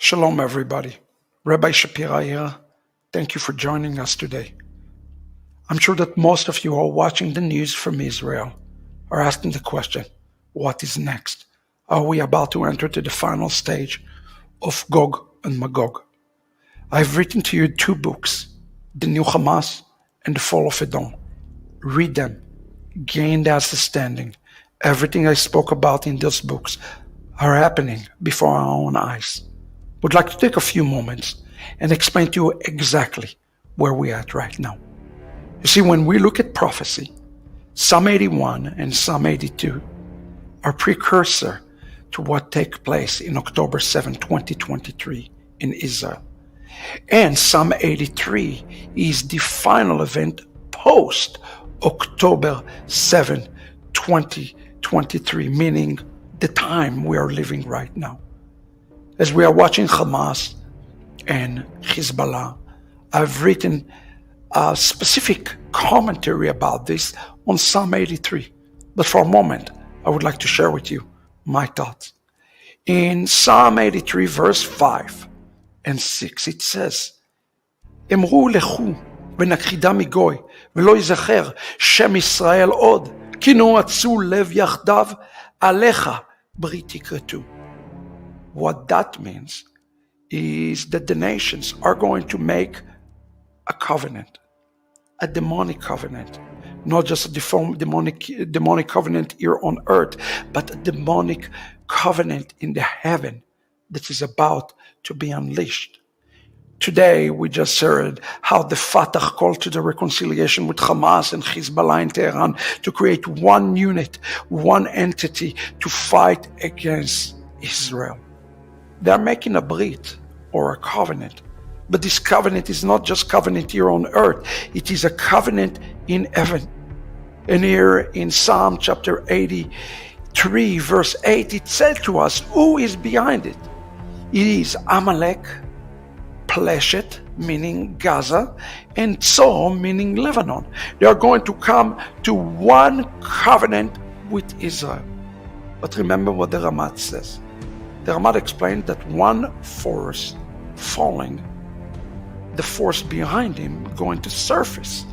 Shalom, everybody. Rabbi Shapira here. Thank you for joining us today. I'm sure that most of you are watching the news from Israel are asking the question, what is next? Are we about to enter to the final stage of Gog and Magog? I've written to you 2 books, The New Hamas and The Fall of Edom. Read them, gain the understanding. Everything I spoke about in those books are happening before our own eyes. Would like to take a few moments and explain to you exactly where we're at right now. You see, when we look at prophecy, Psalm 81 and Psalm 82 are precursor to what takes place in October 7, 2023 in Israel. And Psalm 83 is the final event post October 7, 2023, meaning the time we are living right now. As we are watching Hamas and Hezbollah, I've written a specific commentary about this on Psalm 83. But for a moment, I would like to share with you my thoughts. In Psalm 83, verse 5 and 6, it says, אמרו לכו ונכחידה מגוי, ולא יזכר שם ישראל עוד, כי נועצו לב יחדיו, עליך ברית יכרתו. What that means is that the nations are going to make a covenant, a demonic covenant, not just a demonic covenant here on earth, but a demonic covenant in the heaven that is about to be unleashed. Today, we just heard how the Fatah called to the reconciliation with Hamas and Hezbollah in Tehran to create one unit, one entity to fight against Israel. They're making a brit or a covenant, but this covenant is not just covenant here on earth, it is a covenant in heaven. And here in Psalm chapter 83 verse 8, it said to us, who is behind it? It is Amalek, Pleshet, meaning Gaza, and Tzor, meaning Lebanon. They are going to come to one covenant with Israel. But remember what the Ramat says. The Ramat explained that one force falling, the force behind him going to surface.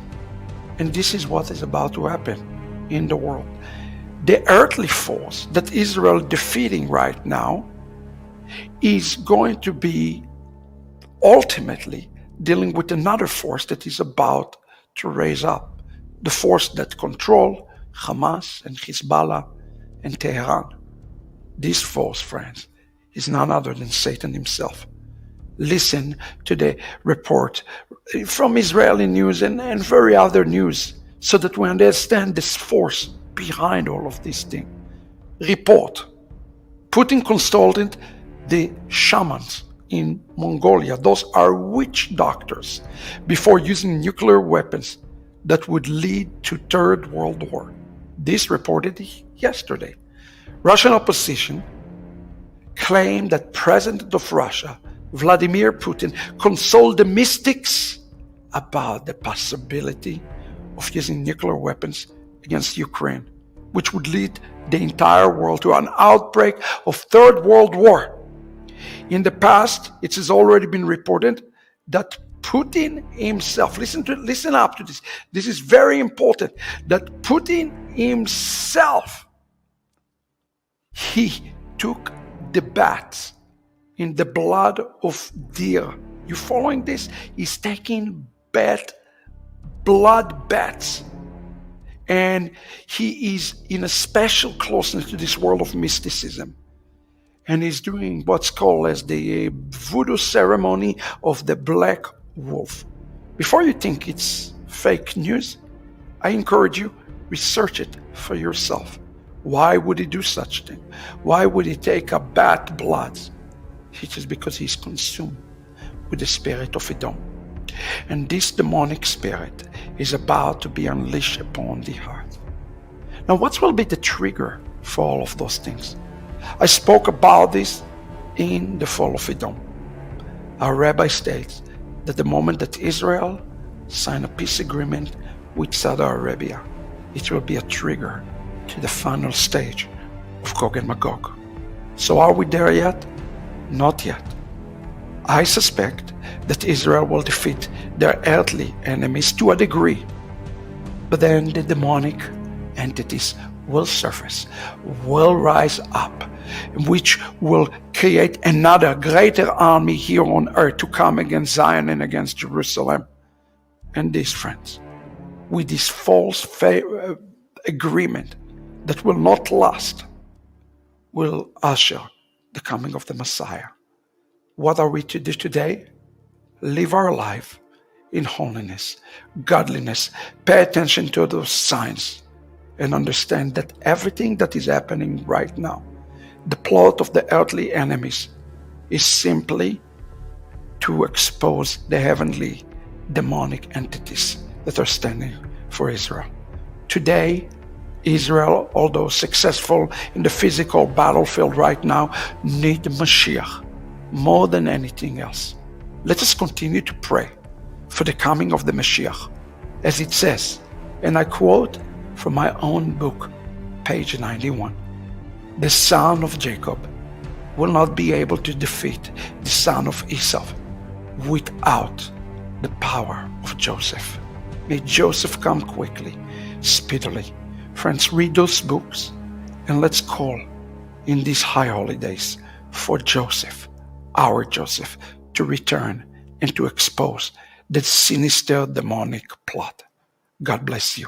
And this is what is about to happen in the world. The earthly force that Israel is defeating right now is going to be ultimately dealing with another force that is about to raise up. The force that control Hamas and Hezbollah and Tehran. This force, friends, is none other than Satan himself. Listen to the report from Israeli news and very other news so that we understand this force behind all of these things. Report. Putin consulted the shamans in Mongolia. Those are witch doctors before using nuclear weapons that would lead to Third World War. This reported yesterday. Russian opposition claimed that President of Russia, Vladimir Putin, consoled the mystics about the possibility of using nuclear weapons against Ukraine, which would lead the entire world to an outbreak of Third World War. In the past, it has already been reported that Putin himself, listen up to this. This is very important, that Putin himself, he took the baths in the blood of deer. You following this? He's taking blood baths. And he is in a special closeness to this world of mysticism. And he's doing what's called as the voodoo ceremony of the black wolf. Before you think it's fake news, I encourage you, research it for yourself. Why would he do such a thing? Why would he take a bat blood? It is because he's consumed with the spirit of Edom. And this demonic spirit is about to be unleashed upon the earth. Now, what will be the trigger for all of those things? I spoke about this in the Fall of Edom. Our rabbi states that the moment that Israel sign a peace agreement with Saudi Arabia, it will be a trigger to the final stage of Gog and Magog. So are we there yet? Not yet. I suspect that Israel will defeat their earthly enemies to a degree, but then the demonic entities will surface, will rise up, which will create another greater army here on earth to come against Zion and against Jerusalem. And these friends, with this false agreement that will not last, will usher the coming of the Messiah. What are we to do today? Live our life in holiness, godliness, pay attention to those signs, and understand that everything that is happening right now, the plot of the earthly enemies, is simply to expose the heavenly demonic entities that are standing for Israel. Today, Israel, although successful in the physical battlefield right now, need the Mashiach more than anything else. Let us continue to pray for the coming of the Mashiach, as it says, and I quote from my own book, page 91, "The son of Jacob will not be able to defeat the son of Esau without the power of Joseph." May Joseph come quickly, speedily. Friends, read those books, and let's call in these high holidays for Joseph, our Joseph, to return and to expose the sinister demonic plot. God bless you.